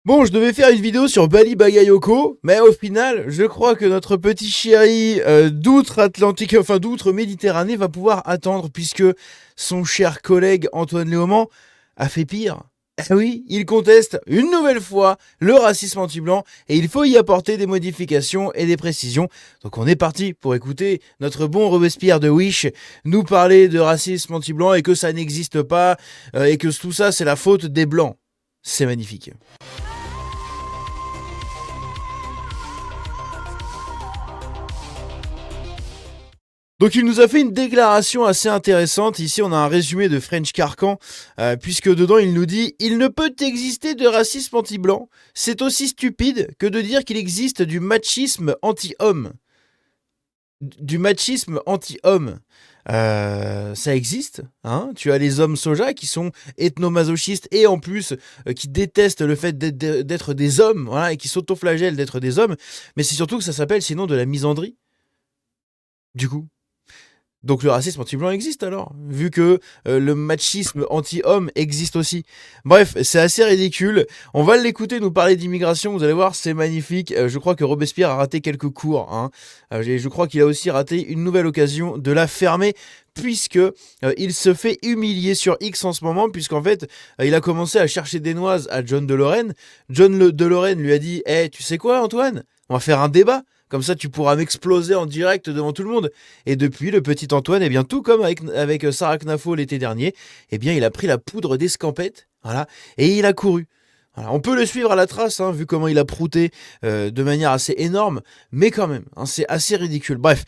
Bon, je devais faire une vidéo sur Bali Bagayoko, mais au final, je crois que notre petit chéri d'outre-Atlantique, enfin d'outre-Méditerranée, va pouvoir attendre puisque son cher collègue Antoine Léaumont a fait pire. Eh oui, il conteste une nouvelle fois le racisme anti-blanc et il faut y apporter des modifications et des précisions. Donc on est parti pour écouter notre bon Robespierre de Wish nous parler de racisme anti-blanc et que ça n'existe pas et que tout ça c'est la faute des blancs. C'est magnifique. Donc il nous a fait une déclaration assez intéressante. Ici on a un résumé de French Carcan, puisque dedans il nous dit « Il ne peut exister de racisme anti-blanc. C'est aussi stupide que de dire qu'il existe du machisme anti-homme. » Du machisme anti-homme. Ça existe, hein. Tu as les hommes soja qui sont ethnomasochistes et en plus qui détestent le fait d'être des hommes, voilà, et qui s'autoflagellent d'être des hommes. Mais c'est surtout que ça s'appelle sinon de la misandrie, du coup. Donc le racisme anti-blanc existe alors, vu que le machisme anti-homme existe aussi. Bref, c'est assez ridicule. On va l'écouter nous parler d'immigration, vous allez voir, c'est magnifique. Je crois que Robespierre a raté quelques cours, hein. Je crois qu'il a aussi raté une nouvelle occasion de la fermer, puisque il se fait humilier sur X en ce moment, puisqu'en fait, il a commencé à chercher des noises à John de Lorraine. De Lorraine lui a dit « Eh, tu sais quoi Antoine ? On va faire un débat. Comme ça, tu pourras m'exploser en direct devant tout le monde. » Et depuis, le petit Antoine, eh bien, tout comme avec Sarah Knafo l'été dernier, eh bien, il a pris la poudre d'escampette, voilà, et il a couru. Voilà, on peut le suivre à la trace, hein, vu comment il a prouté de manière assez énorme, mais quand même, hein, c'est assez ridicule. Bref,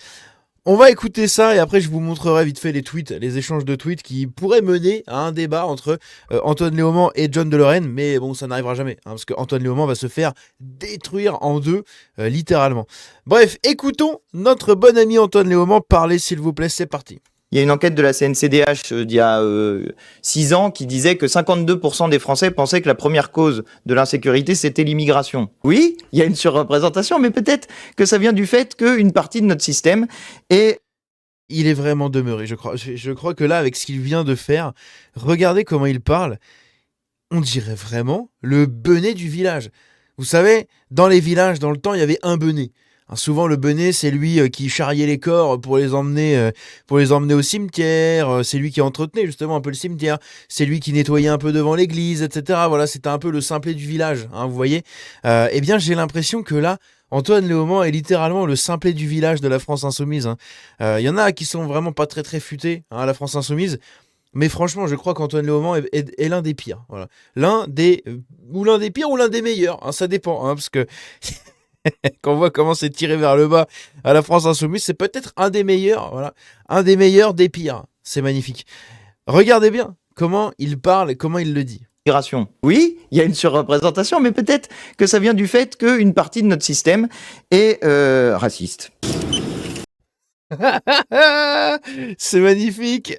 on va écouter ça et après je vous montrerai vite fait les tweets, les échanges de tweets qui pourraient mener à un débat entre Antoine Léaumont et John de Lorraine, mais bon, ça n'arrivera jamais, hein, parce que Antoine Léaumont va se faire détruire en deux, littéralement. Bref, écoutons notre bon ami Antoine Léaumont parler, s'il vous plaît, c'est parti. Il y a une enquête de la CNCDH d'il y a 6 ans qui disait que 52% des Français pensaient que la première cause de l'insécurité, c'était l'immigration. Oui, il y a une surreprésentation, mais peut-être que ça vient du fait qu'une partie de notre système est... Il est vraiment demeuré, je crois. Je crois que là, avec ce qu'il vient de faire, regardez comment il parle. On dirait vraiment le benet du village. Vous savez, dans les villages, dans le temps, il y avait un benet. Hein, souvent, le benet, c'est lui qui charriait les corps pour les emmener au cimetière. C'est lui qui entretenait justement un peu le cimetière. C'est lui qui nettoyait un peu devant l'église, etc. Voilà, c'était un peu le simplet du village, hein, vous voyez. Eh bien, j'ai l'impression que là, Antoine Léaumont est littéralement le simplet du village de la France Insoumise, hein. Y en a qui sont vraiment pas très très futés, hein, à la France Insoumise. Mais franchement, je crois qu'Antoine Léaumont est l'un des pires. Voilà. L'un des pires ou l'un des meilleurs, hein, ça dépend. Hein, parce que quand on voit comment c'est tiré vers le bas à la France Insoumise, c'est peut-être un des meilleurs. Voilà. Un des meilleurs des pires. C'est magnifique. Regardez bien comment il parle, comment il le dit. Migration. Oui, il y a une surreprésentation, mais peut-être que ça vient du fait qu'une partie de notre système est raciste. C'est magnifique.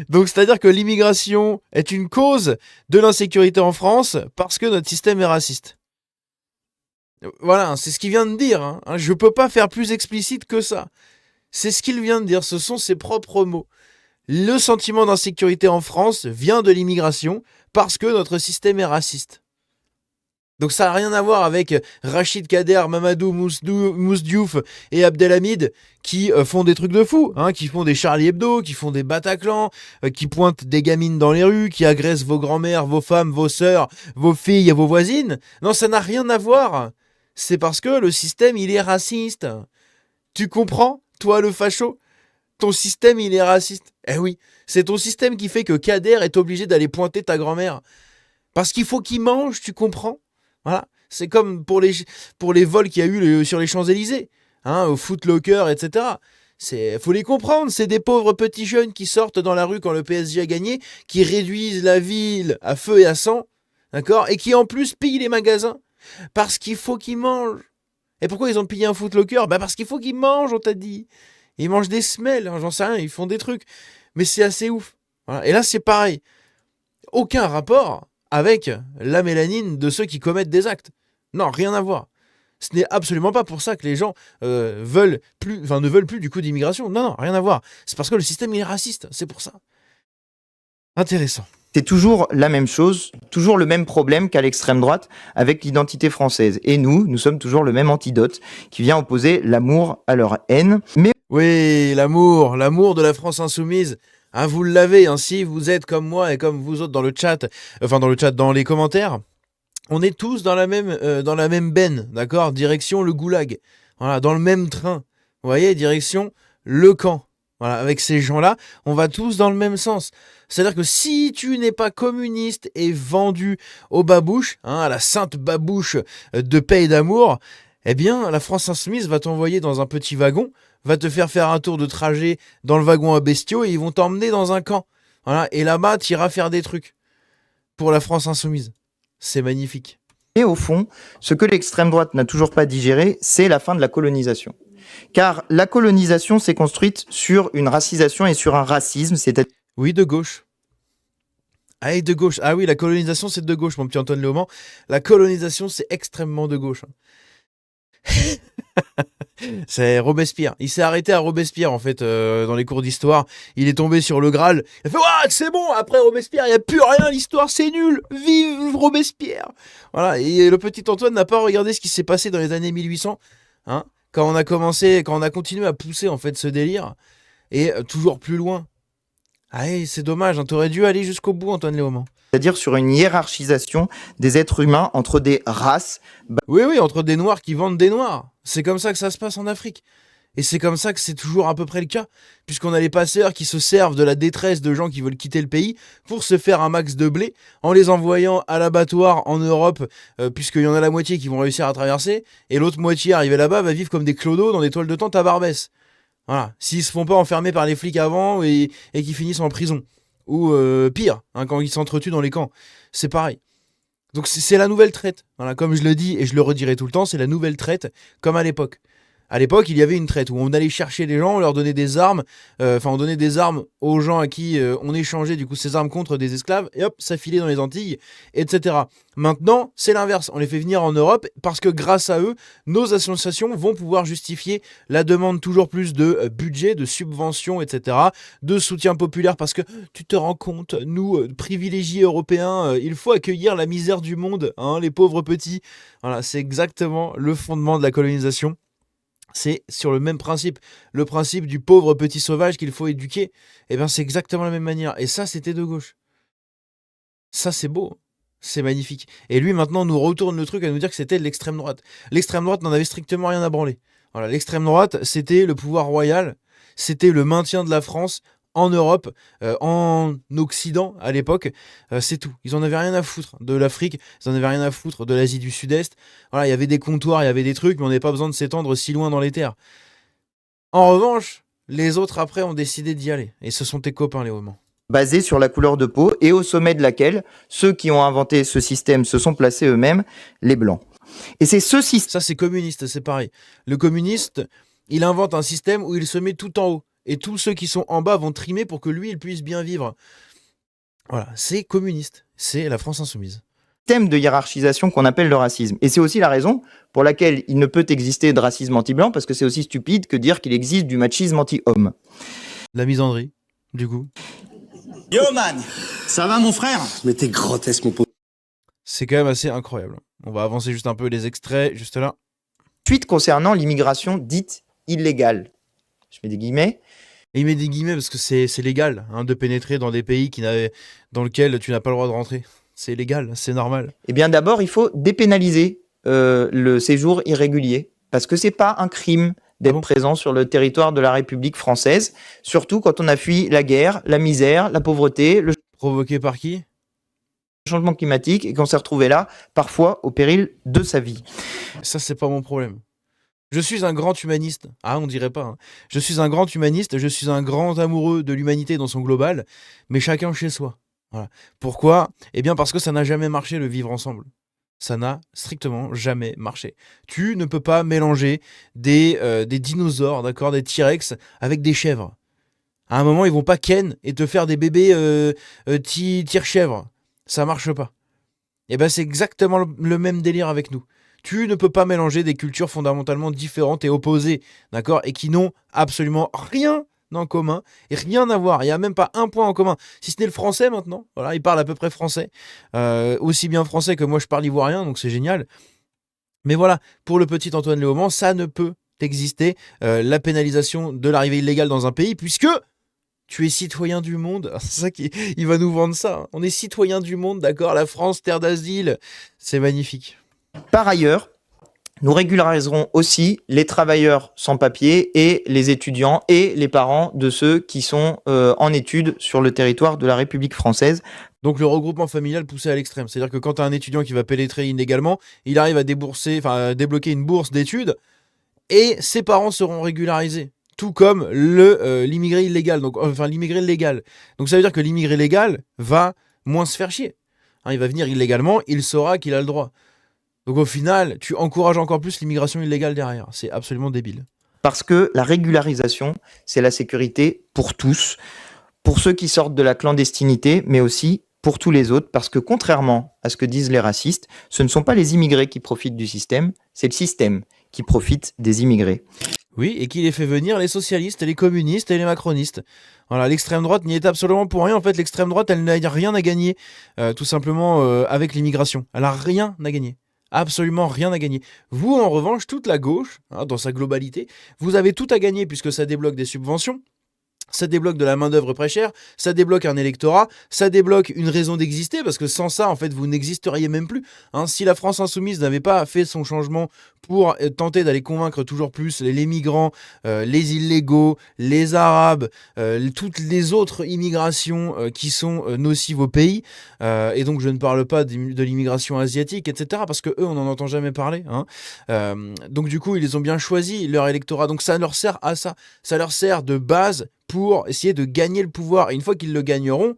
Donc, c'est-à-dire que l'immigration est une cause de l'insécurité en France parce que notre système est raciste. Voilà, c'est ce qu'il vient de dire, hein. Je peux pas faire plus explicite que ça. C'est ce qu'il vient de dire, ce sont ses propres mots. Le sentiment d'insécurité en France vient de l'immigration parce que notre système est raciste. Donc ça n'a rien à voir avec Rachid Kader, Mamadou Mousdiouf et Abdelhamid qui font des trucs de fou, hein, qui font des Charlie Hebdo, qui font des Bataclan, qui pointent des gamines dans les rues, qui agressent vos grands-mères, vos femmes, vos sœurs, vos filles et vos voisines. Non, ça n'a rien à voir. C'est parce que le système, il est raciste. Tu comprends, toi le facho ? Ton système, il est raciste. Eh oui, c'est ton système qui fait que Kader est obligé d'aller pointer ta grand-mère. Parce qu'il faut qu'il mange, tu comprends ? Voilà, c'est comme pour les vols qu'il y a eu sur les Champs-Élysées, hein, au Foot Locker, etc. Faut les comprendre, c'est des pauvres petits jeunes qui sortent dans la rue quand le PSG a gagné, qui réduisent la ville à feu et à sang, d'accord, et qui en plus pillent les magasins, parce qu'il faut qu'ils mangent. Et pourquoi ils ont pillé un Foot Locker ? Bah parce qu'il faut qu'ils mangent, on t'a dit. Ils mangent des semelles, hein, j'en sais rien, ils font des trucs. Mais c'est assez ouf. Voilà. Et là, c'est pareil. Aucun rapport avec la mélanine de ceux qui commettent des actes. Non, rien à voir. Ce n'est absolument pas pour ça que les gens ne veulent plus du coup d'immigration. Non, non, rien à voir. C'est parce que le système il est raciste, c'est pour ça. Intéressant. C'est toujours la même chose, toujours le même problème qu'à l'extrême droite avec l'identité française. Et nous sommes toujours le même antidote qui vient opposer l'amour à leur haine. Mais Oui, l'amour de la France insoumise. Hein, vous l'avez, hein, si vous êtes comme moi et comme vous autres dans le chat, dans les commentaires, on est tous dans la même benne, d'accord? Direction le goulag. Voilà, dans le même train. Vous voyez, direction le camp. Voilà, avec ces gens-là, on va tous dans le même sens. C'est-à-dire que si tu n'es pas communiste et vendu aux babouches, hein, à la sainte babouche de paix et d'amour, eh bien, la France insoumise va t'envoyer dans un petit wagon, va te faire un tour de trajet dans le wagon à bestiaux et ils vont t'emmener dans un camp. Voilà, et là-bas, tu iras faire des trucs pour la France insoumise. C'est magnifique. au fond, ce que l'extrême droite n'a toujours pas digéré, c'est la fin de la colonisation. Car la colonisation s'est construite sur une racisation et sur un racisme, c'est-à-dire Oui, de gauche. Ah, et de gauche. Ah oui, la colonisation, c'est de gauche, mon petit Antoine Léaumont. La colonisation, c'est extrêmement de gauche. C'est Robespierre. Il s'est arrêté à Robespierre, en fait, dans les cours d'histoire. Il est tombé sur le Graal. Il a fait « Ouah, c'est bon, après Robespierre, il n'y a plus rien, l'histoire, c'est nul. Vive Robespierre !» Voilà, et le petit Antoine n'a pas regardé ce qui s'est passé dans les années 1800, hein, quand on a continué à pousser, en fait, ce délire, et toujours plus loin. Ah, c'est dommage, hein, t'aurais dû aller jusqu'au bout, Antoine Léaumont. c'est-à-dire sur une hiérarchisation des êtres humains entre des races. Oui, entre des noirs qui vendent des noirs. C'est comme ça que ça se passe en Afrique. Et c'est comme ça que c'est toujours à peu près le cas. Puisqu'on a les passeurs qui se servent de la détresse de gens qui veulent quitter le pays pour se faire un max de blé en les envoyant à l'abattoir en Europe, puisqu'il y en a la moitié qui vont réussir à traverser, et l'autre moitié arrivée là-bas va vivre comme des clodos dans des toiles de tente à Barbès. Voilà. S'ils se font pas enfermer par les flics avant et qu'ils finissent en prison. Ou pire, hein, quand ils s'entretuent dans les camps. C'est pareil. Donc c'est la nouvelle traite. Voilà, comme je le dis et je le redirai tout le temps, c'est la nouvelle traite comme à l'époque. À l'époque, il y avait une traite où on allait chercher les gens, on leur donnait des armes, on donnait des armes aux gens à qui on échangeait du coup ces armes contre des esclaves, et hop, ça filait dans les Antilles, etc. Maintenant, c'est l'inverse. On les fait venir en Europe parce que grâce à eux, nos associations vont pouvoir justifier la demande toujours plus de budget, de subventions, etc., de soutien populaire parce que tu te rends compte, nous, privilégiés européens, il faut accueillir la misère du monde, hein, les pauvres petits. Voilà, c'est exactement le fondement de la colonisation. C'est sur le même principe, le principe du pauvre petit sauvage qu'il faut éduquer. Eh bien, c'est exactement la même manière. Et ça, c'était de gauche. Ça, c'est beau. C'est magnifique. Et lui, maintenant, nous retourne le truc à nous dire que c'était de l'extrême droite. L'extrême droite n'en avait strictement rien à branler. Voilà, l'extrême droite, c'était le pouvoir royal, c'était le maintien de la France en Europe, en Occident à l'époque, c'est tout. Ils en avaient rien à foutre de l'Afrique, ils en avaient rien à foutre de l'Asie du Sud-Est. Voilà, il y avait des comptoirs, il y avait des trucs, mais on n'avait pas besoin de s'étendre si loin dans les terres. En revanche, les autres après ont décidé d'y aller. Et ce sont tes copains, les Romans. Basée sur la couleur de peau et au sommet de laquelle ceux qui ont inventé ce système se sont placés eux-mêmes, les blancs. Et c'est ce système. Ça, c'est communiste, c'est pareil. Le communiste, il invente un système où il se met tout en haut. Et tous ceux qui sont en bas vont trimer pour que lui, il puisse bien vivre. Voilà, c'est communiste. C'est la France insoumise. Thème de hiérarchisation qu'on appelle le racisme. Et c'est aussi la raison pour laquelle il ne peut exister de racisme anti-blanc, parce que c'est aussi stupide que dire qu'il existe du machisme anti-homme. La misandrie, du coup. Yo man, ça va mon frère? Mais t'es grotesque mon pauvre. C'est quand même assez incroyable. On va avancer juste un peu les extraits, juste là. Ensuite, concernant l'immigration dite illégale, je mets des guillemets. Et il met des guillemets parce que c'est légal hein, de pénétrer dans des pays dans lesquels tu n'as pas le droit de rentrer. C'est légal, c'est normal. Eh bien d'abord, il faut dépénaliser le séjour irrégulier, parce que c'est pas un crime d'être présent sur le territoire de la République française, surtout quand on a fui la guerre, la misère, la pauvreté, le Provoqué par qui? changement climatique, et qu'on s'est retrouvé là, parfois au péril de sa vie. Ça, c'est pas mon problème. Je suis un grand humaniste. Ah, on dirait pas. Hein. Je suis un grand humaniste, je suis un grand amoureux de l'humanité dans son global, mais chacun chez soi. Voilà. Pourquoi? Eh bien parce que ça n'a jamais marché le vivre ensemble. Ça n'a strictement jamais marché. Tu ne peux pas mélanger des dinosaures, d'accord, des T-Rex avec des chèvres. À un moment, ils vont pas ken et te faire des bébés tire-chèvres. Ça marche pas. Et ben c'est exactement le même délire avec nous. Tu ne peux pas mélanger des cultures fondamentalement différentes et opposées, d'accord, et qui n'ont absolument rien en commun et rien à voir. Il n'y a même pas un point en commun. Si ce n'est le français maintenant, voilà, il parle à peu près français, aussi bien français que moi je parle ivoirien, donc c'est génial. Mais voilà, pour le petit Antoine Léaumont, ça ne peut exister, la pénalisation de l'arrivée illégale dans un pays, puisque tu es citoyen du monde. C'est ça qu'il va nous vendre ça. Hein. On est citoyen du monde, d'accord? La France, terre d'asile, c'est magnifique. Par ailleurs, nous régulariserons aussi les travailleurs sans papier et les étudiants et les parents de ceux qui sont en études sur le territoire de la République française. Donc le regroupement familial poussé à l'extrême. C'est-à-dire que quand tu as un étudiant qui va pénétrer illégalement, il arrive à débloquer une bourse d'études et ses parents seront régularisés. Tout comme l'immigré illégal, l'immigré légal. Donc ça veut dire que l'immigré légal va moins se faire chier. Hein, il va venir illégalement, il saura qu'il a le droit. Donc au final, tu encourages encore plus l'immigration illégale derrière. C'est absolument débile. Parce que la régularisation, c'est la sécurité pour tous, pour ceux qui sortent de la clandestinité, mais aussi pour tous les autres, parce que contrairement à ce que disent les racistes, ce ne sont pas les immigrés qui profitent du système, c'est le système qui profite des immigrés. Oui, et qui les fait venir les socialistes, et les communistes et les macronistes. Voilà, l'extrême droite n'y est absolument pour rien. En fait, l'extrême droite, elle n'a rien à gagner, tout simplement, avec l'immigration. Elle a rien à gagner. Absolument rien à gagner. Vous, en revanche, toute la gauche, hein, dans sa globalité, vous avez tout à gagner puisque ça débloque des subventions. Ça débloque de la main-d'œuvre très chère, ça débloque un électorat, ça débloque une raison d'exister, parce que sans ça, en fait, vous n'existeriez même plus. Hein, si la France insoumise n'avait pas fait son changement pour tenter d'aller convaincre toujours plus les migrants, les illégaux, les arabes, toutes les autres immigrations qui sont nocives au pays, et donc je ne parle pas de l'immigration asiatique, etc., parce que eux, on n'en entend jamais parler. Hein. Donc du coup, ils les ont bien choisi, leur électorat, donc ça leur sert à ça. Ça leur sert de base pour essayer de gagner le pouvoir. Et une fois qu'ils le gagneront,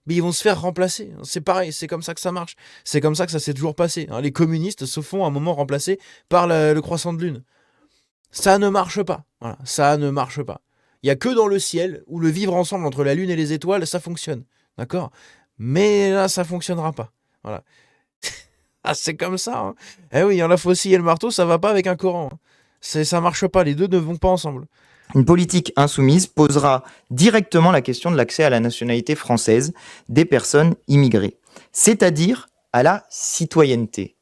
mais ils vont se faire remplacer. C'est pareil, c'est comme ça que ça marche. C'est comme ça que ça s'est toujours passé. Hein. Les communistes se font à un moment remplacer par le croissant de lune. Ça ne marche pas. Voilà, ça ne marche pas. Il n'y a que dans le ciel où le vivre ensemble entre la lune et les étoiles, ça fonctionne. D'accord? Mais là, ça ne fonctionnera pas. Voilà. Ah, c'est comme ça. Hein. Eh oui, la faucille et le marteau, ça ne va pas avec un Coran. Hein. Ça ne marche pas. Les deux ne vont pas ensemble. Une politique insoumise posera directement la question de l'accès à la nationalité française des personnes immigrées, c'est-à-dire à la citoyenneté.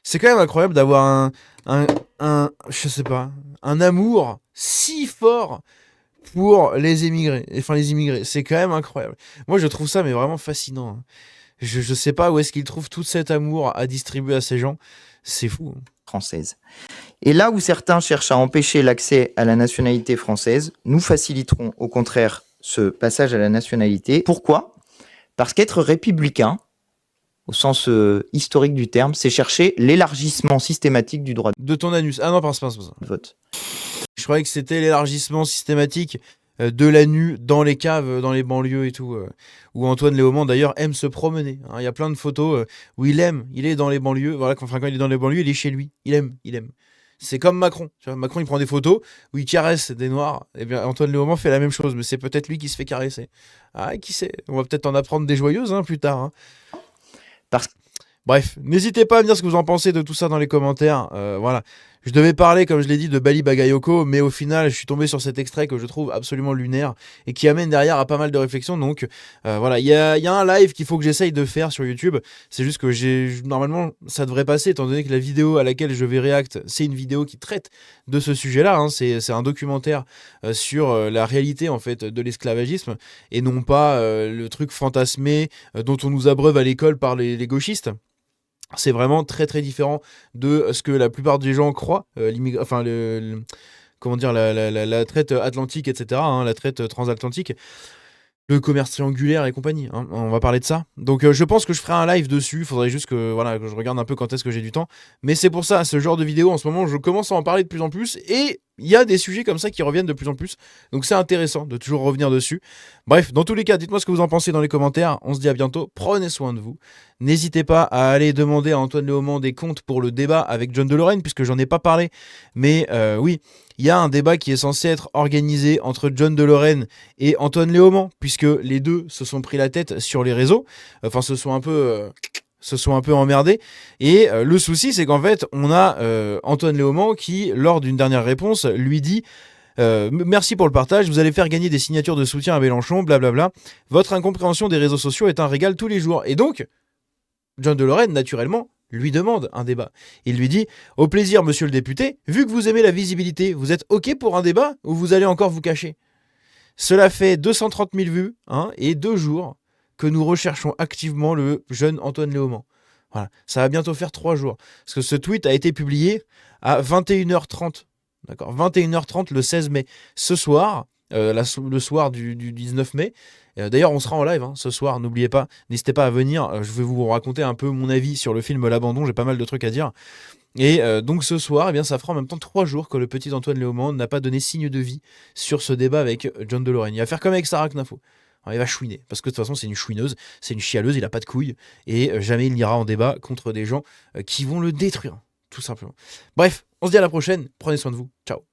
C'est quand même incroyable d'avoir je sais pas, un amour si fort pour les immigrés. Enfin, les immigrés, c'est quand même incroyable. Moi, je trouve ça mais vraiment fascinant. Hein. Je sais pas où est-ce qu'ils trouvent tout cet amour à distribuer à ces gens. C'est fou. Hein. Française. Et là où certains cherchent à empêcher l'accès à la nationalité française, nous faciliterons au contraire ce passage à la nationalité. Pourquoi ? Parce qu'être républicain, au sens historique du terme, c'est chercher l'élargissement systématique du droit de ton anus. Ah non, pas ça. de vote. Je croyais que c'était l'élargissement systématique de l'anus dans les caves, dans les banlieues et tout, où Antoine Léaumont d'ailleurs aime se promener. Hein. Il y a plein de photos où il est dans les banlieues. Voilà, quand il est dans les banlieues, il est chez lui. Il aime. C'est comme Macron. Tu vois, Macron, il prend des photos où il caresse des noirs. Et bien, Antoine Léaumont fait la même chose, mais c'est peut-être lui qui se fait caresser. Ah, qui sait ? On va peut-être en apprendre des joyeuses plus tard. Hein. Bref, n'hésitez pas à me dire ce que vous en pensez de tout ça dans les commentaires. Voilà. Je devais parler, comme je l'ai dit, de Bali Bagayoko, mais au final, je suis tombé sur cet extrait que je trouve absolument lunaire et qui amène derrière à pas mal de réflexions. Donc voilà, il y a un live qu'il faut que j'essaye de faire sur YouTube. C'est juste que normalement, ça devrait passer, étant donné que la vidéo à laquelle je vais react, c'est une vidéo qui traite de ce sujet-là. Hein. C'est un documentaire sur la réalité en fait de l'esclavagisme et non pas le truc fantasmé dont on nous abreuve à l'école par les gauchistes. C'est vraiment très très différent de ce que la plupart des gens croient, comment dire, la traite atlantique, etc., hein, la traite transatlantique, le commerce triangulaire et compagnie, hein, on va parler de ça. Donc je pense que je ferai un live dessus, il faudrait juste que je regarde un peu quand est-ce que j'ai du temps. Mais c'est pour ça, ce genre de vidéo en ce moment, je commence à en parler de plus en plus et il y a des sujets comme ça qui reviennent de plus en plus. Donc c'est intéressant de toujours revenir dessus. Bref, dans tous les cas, dites-moi ce que vous en pensez dans les commentaires. On se dit à bientôt, prenez soin de vous. N'hésitez pas à aller demander à Antoine Léaumont des comptes pour le débat avec John Deloraine, puisque j'en ai pas parlé. Mais oui, il y a un débat qui est censé être organisé entre John Deloraine et Antoine Léaumont, puisque les deux se sont pris la tête sur les réseaux. Enfin, se sont un peu emmerdés. Et le souci, c'est qu'en fait, on a Antoine Léaumont qui, lors d'une dernière réponse, lui dit Merci pour le partage, vous allez faire gagner des signatures de soutien à Mélenchon, blablabla. Votre incompréhension des réseaux sociaux est un régal tous les jours. Et donc, John de Lorraine, naturellement, lui demande un débat. Il lui dit « Au plaisir, monsieur le député, vu que vous aimez la visibilité, vous êtes OK pour un débat ou vous allez encore vous cacher ?» Cela fait 230 000 vues et 2 jours que nous recherchons activement le jeune Antoine Léaumont. Voilà, ça va bientôt faire 3 jours. Parce que ce tweet a été publié à 21h30. D'accord, 21h30 le 16 mai. Ce soir, le soir du 19 mai, d'ailleurs on sera en live ce soir, n'oubliez pas, n'hésitez pas à venir, je vais vous raconter un peu mon avis sur le film L'Abandon, j'ai pas mal de trucs à dire. Et donc ce soir, ça fera en même temps 3 jours que le petit Antoine Léaumont n'a pas donné signe de vie sur ce débat avec John de Lorraine. Il va faire comme avec Sarah Knafo. Alors, il va chouiner, parce que de toute façon c'est une chouineuse, c'est une chialeuse, il a pas de couilles, et jamais il n'ira en débat contre des gens qui vont le détruire, tout simplement. Bref, on se dit à la prochaine, prenez soin de vous, ciao.